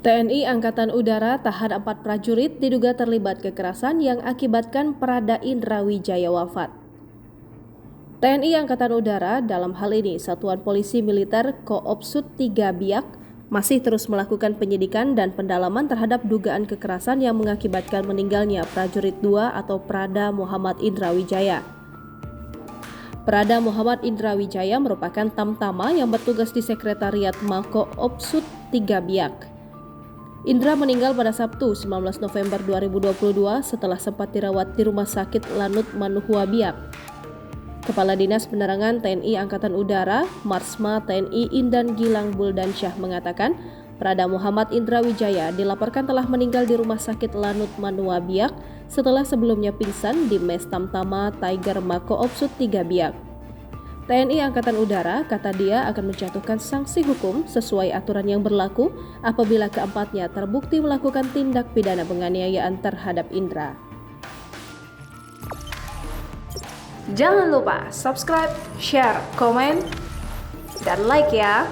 TNI Angkatan Udara tahan 4 prajurit diduga terlibat kekerasan yang akibatkan Prada Indra Wijaya wafat. TNI Angkatan Udara, dalam hal ini Satuan Polisi Militer Koopsut 3 Biak, masih terus melakukan penyidikan dan pendalaman terhadap dugaan kekerasan yang mengakibatkan meninggalnya prajurit 2 atau Prada Muhammad Indra Wijaya. Prada Muhammad Indra Wijaya merupakan tamtama yang bertugas di Sekretariat Mako Opsut 3 Biak. Indra meninggal pada Sabtu 19 November 2022 setelah sempat dirawat di Rumah Sakit Lanut Manuhua Biak. Kepala Dinas Penerangan TNI Angkatan Udara, Marsma TNI Indan Gilang Buldansyah mengatakan, Prada Muhammad Indra Wijaya dilaporkan telah meninggal di Rumah Sakit Lanut Manuhua Biak setelah sebelumnya pingsan di Mes Tamtama Tiger Mako Opsut 3 Biak. TNI Angkatan Udara, kata dia, akan menjatuhkan sanksi hukum sesuai aturan yang berlaku apabila keempatnya terbukti melakukan tindak pidana penganiayaan terhadap Indra. Jangan lupa subscribe, share, komen, dan like ya!